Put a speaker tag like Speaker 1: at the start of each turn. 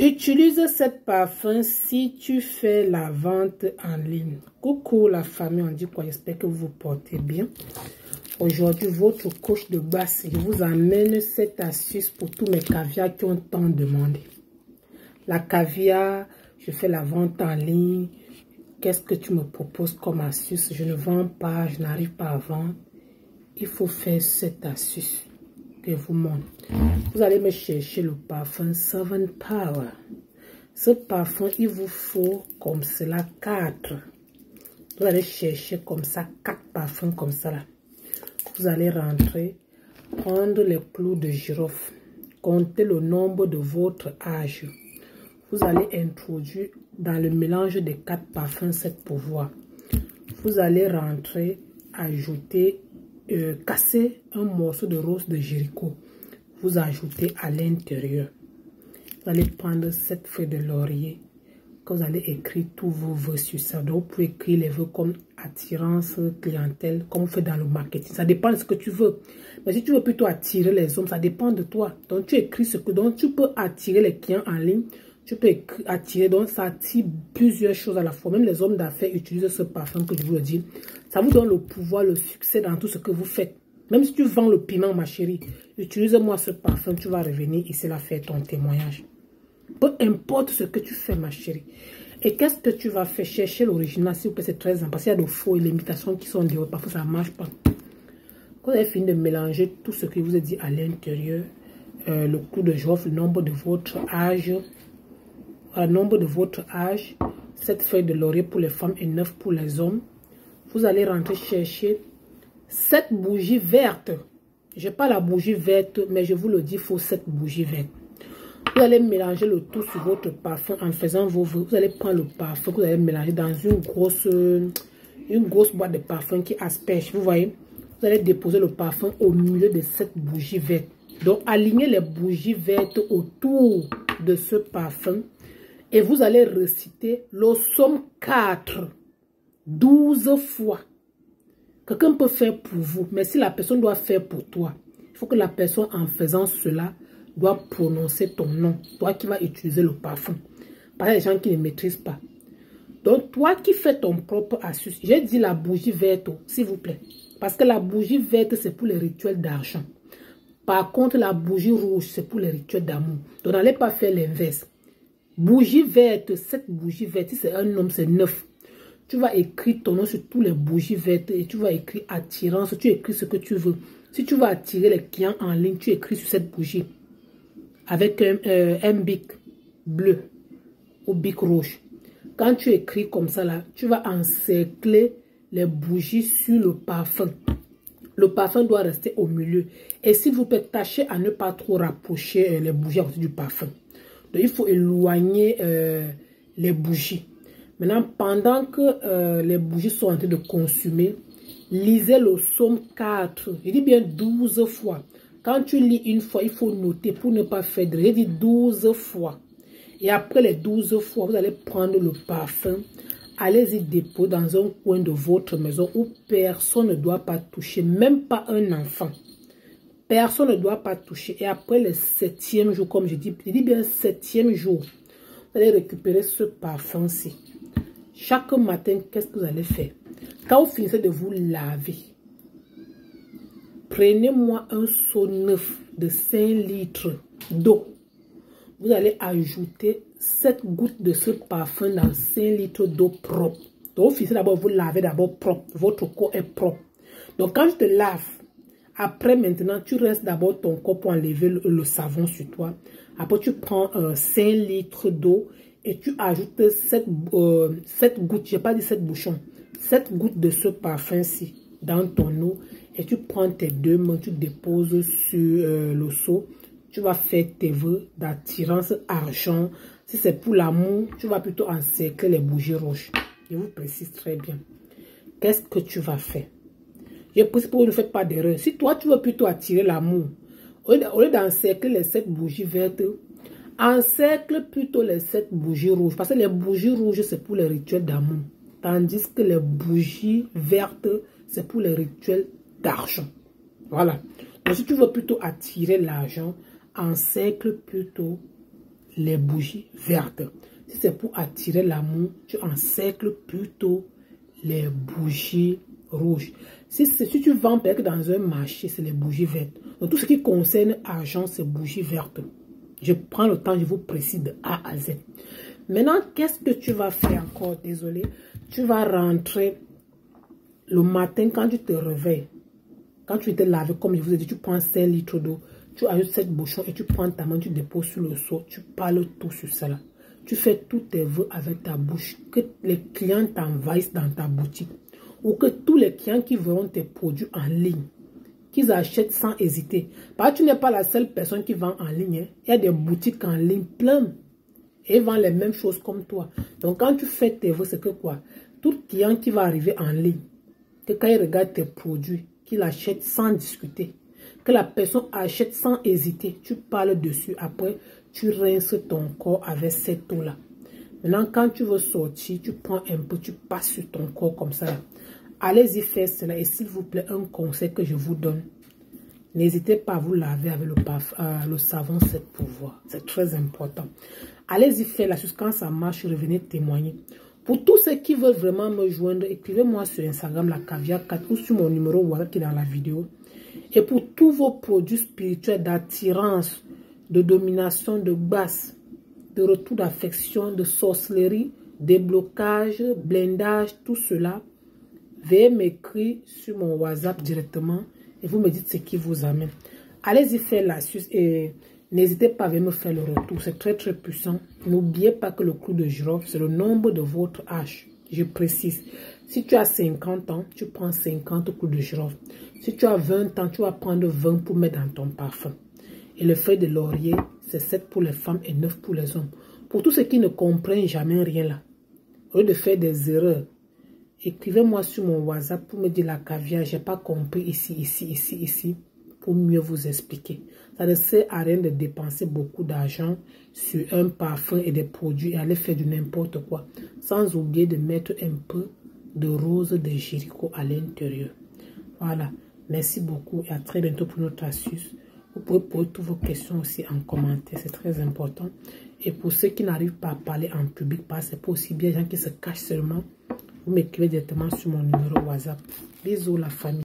Speaker 1: Utilise cette parfum si tu fais la vente en ligne. Coucou la famille, on dit quoi? J'espère que vous vous portez bien. Aujourd'hui, votre coach de base, je vous amène cette astuce pour tous mes caviars qui ont tant demandé. La caviar, je fais la vente en ligne. Qu'est-ce que tu me proposes comme astuce? Je ne vends pas, je n'arrive pas à vendre. Il faut faire cette astuce que je vous montre. Vous allez me chercher le parfum 7 Power. Ce parfum, il vous faut comme cela 4. Vous allez chercher comme ça 4 parfums comme ça là. Vous allez rentrer, prendre les clous de girofle, compter le nombre de votre âge. Vous allez introduire dans le mélange des 4 parfums 7 pouvoirs. Vous allez rentrer, ajouter, casser un morceau de rose de Jéricho. Vous ajoutez à l'intérieur. Vous allez prendre 7 feuilles de laurier. Que vous allez écrire tous vos vœux sur ça. Donc, vous pouvez écrire les vœux comme attirance, clientèle, comme vous faites dans le marketing. Ça dépend de ce que tu veux. Mais si tu veux plutôt attirer les hommes, ça dépend de toi. Donc, tu écris ce que... Donc, tu peux attirer les clients en ligne. Tu peux attirer, donc ça attire plusieurs choses à la fois. Même les hommes d'affaires utilisent ce parfum que je vous le dis. Ça vous donne le pouvoir, le succès dans tout ce que vous faites. Même si tu vends le piment, ma chérie, utilise-moi ce parfum, tu vas revenir ici là faire ton témoignage. Peu importe ce que tu fais, ma chérie. Et qu'est-ce que tu vas faire? Chercher l'original, s'il vous plaît, c'est très important. Parce qu'il y a de faux et l'imitation qui sont dehors. Parfois, ça ne marche pas. Quand vous avez fini de mélanger tout ce que je vous ai dit à l'intérieur, le clou de girofle, le nombre de votre âge, cette feuille de laurier pour les femmes et 9 pour les hommes. Vous allez rentrer chercher 7 bougies vertes. Je n'ai pas la bougie verte, mais je vous le dis, il faut 7 bougies vertes. Vous allez mélanger le tout sur votre parfum en faisant vos vœux. Vous allez prendre le parfum que vous allez mélanger dans une grosse boîte de parfum qui asperge. Vous voyez, vous allez déposer le parfum au milieu de cette bougie verte. Donc, alignez les bougies vertes autour de ce parfum. Et vous allez réciter le psaume 4, 12 fois. Quelqu'un peut faire pour vous, mais si la personne doit faire pour toi, il faut que la personne, en faisant cela, doit prononcer ton nom. Toi qui vas utiliser le parfum. Par exemple, les gens qui ne maîtrisent pas. Donc, toi qui fais ton propre astuce, j'ai dit la bougie verte, s'il vous plaît. Parce que la bougie verte, c'est pour les rituels d'argent. Par contre, la bougie rouge, c'est pour les rituels d'amour. Donc, n'allez pas faire l'inverse. Bougie verte, cette bougie verte, si c'est un homme, c'est 9. Tu vas écrire ton nom sur tous les bougies vertes et tu vas écrire attirance. Tu écris ce que tu veux. Si tu veux attirer les clients en ligne, tu écris sur cette bougie avec un bic bleu ou bic rouge. Quand tu écris comme ça, là, tu vas encercler les bougies sur le parfum. Le parfum doit rester au milieu. Et s'il vous plaît, tâchez à ne pas trop rapprocher les bougies à côté du parfum. Donc, il faut éloigner les bougies. Maintenant, pendant que les bougies sont en train de consumer, lisez le psaume 4. Je dis bien 12 fois. Quand tu lis une fois, il faut noter pour ne pas faire de... J'ai dit 12 fois. Et après les 12 fois, vous allez prendre le parfum. Allez-y déposer dans un coin de votre maison où personne ne doit pas toucher, même pas un enfant. Personne ne doit pas toucher. Et après le 7e jour, comme je dis bien 7e jour, vous allez récupérer ce parfum-ci. Chaque matin, qu'est-ce que vous allez faire? Quand vous finissez de vous laver, prenez-moi un seau neuf de 5 litres d'eau. Vous allez ajouter 7 gouttes de ce parfum dans 5 litres d'eau propre. Donc, vous finissez d'abord, vous lavez d'abord propre. Votre corps est propre. Donc, quand je te lave, après maintenant, tu restes d'abord ton corps pour enlever le savon sur toi. Après, tu prends 5 litres d'eau et tu ajoutes 7 gouttes, je n'ai pas dit 7 bouchons, 7 gouttes de ce parfum-ci dans ton eau. Et tu prends tes 2 mains, tu déposes sur le seau. Tu vas faire tes vœux d'attirance argent. Si c'est pour l'amour, tu vas plutôt encercler les bougies rouges. Je vous précise très bien. Qu'est-ce que tu vas faire? Je précise pour que vous ne faites pas d'erreur. Si toi, tu veux plutôt attirer l'amour, au lieu d'encercler les 7 bougies vertes, encercle plutôt les 7 bougies rouges. Parce que les bougies rouges, c'est pour les rituels d'amour. Tandis que les bougies vertes, c'est pour les rituels d'argent. Voilà. Donc, si tu veux plutôt attirer l'argent, encercle plutôt les bougies vertes. Si c'est pour attirer l'amour, tu encercles plutôt les bougies rouges. Si tu vends peut-être dans un marché, c'est les bougies vertes. Donc tout ce qui concerne argent, c'est bougies vertes. Je prends le temps, je vous précise de A à Z. Maintenant, qu'est-ce que tu vas faire encore? Désolé. Tu vas rentrer le matin quand tu te réveilles. Quand tu te laves, comme je vous ai dit, tu prends 5 litres d'eau. Tu ajoutes 7 bouchons et tu prends ta main, tu déposes sur le seau. Tu parles tout sur cela. Tu fais tous tes vœux avec ta bouche. Que les clients t'envahissent dans ta boutique. Ou que tous les clients qui verront tes produits en ligne, qu'ils achètent sans hésiter. Parce que tu n'es pas la seule personne qui vend en ligne. Hein. Il y a des boutiques en ligne plein. Et ils vendent les mêmes choses comme toi. Donc quand tu fais tes vœux, c'est que quoi? Tout client qui va arriver en ligne, que quand il regarde tes produits, qu'il achète sans discuter. Que la personne achète sans hésiter. Tu parles dessus. Après, tu rinces ton corps avec cette eau-là. Maintenant, quand tu veux sortir, tu prends un peu, tu passes sur ton corps comme ça. Allez-y faire cela. Et s'il vous plaît, un conseil que je vous donne. N'hésitez pas à vous laver avec le savon 7 pouvoirs. C'est très important. Allez-y faire la chose. Quand ça marche, revenez témoigner. Pour tous ceux qui veulent vraiment me joindre, écrivez-moi sur Instagram, la Caviar 4 ou sur mon numéro WhatsApp qui est dans la vidéo. Et pour tous vos produits spirituels d'attirance, de domination, de basse, de retour d'affection, de sorcellerie, déblocage, blindage, tout cela, veuillez m'écrire sur mon WhatsApp directement et vous me dites ce qui vous amène. Allez-y faire l'astuce et n'hésitez pas à venir me faire le retour. C'est très très puissant. N'oubliez pas que le clou de girofle, c'est le nombre de votre âge. Je précise. Si tu as 50 ans, tu prends 50 clous de girofle. Si tu as 20 ans, tu vas prendre 20 pour mettre dans ton parfum. Et le feuille de laurier, c'est 7 pour les femmes et 9 pour les hommes. Pour tous ceux qui ne comprennent jamais rien là, au lieu de faire des erreurs, écrivez-moi sur mon WhatsApp pour me dire la Caviar, j'ai pas compris ici, pour mieux vous expliquer. Ça ne sert à rien de dépenser beaucoup d'argent sur un parfum et des produits et aller faire du n'importe quoi. Sans oublier de mettre un peu de rose de Jéricho à l'intérieur. Voilà. Merci beaucoup et à très bientôt pour notre astuce. Vous pouvez poser toutes vos questions aussi en commentaire, c'est très important. Et pour ceux qui n'arrivent pas à parler en public, c'est pas aussi bien les gens qui se cachent seulement, vous m'écrivez directement sur mon numéro WhatsApp. Bisous la famille.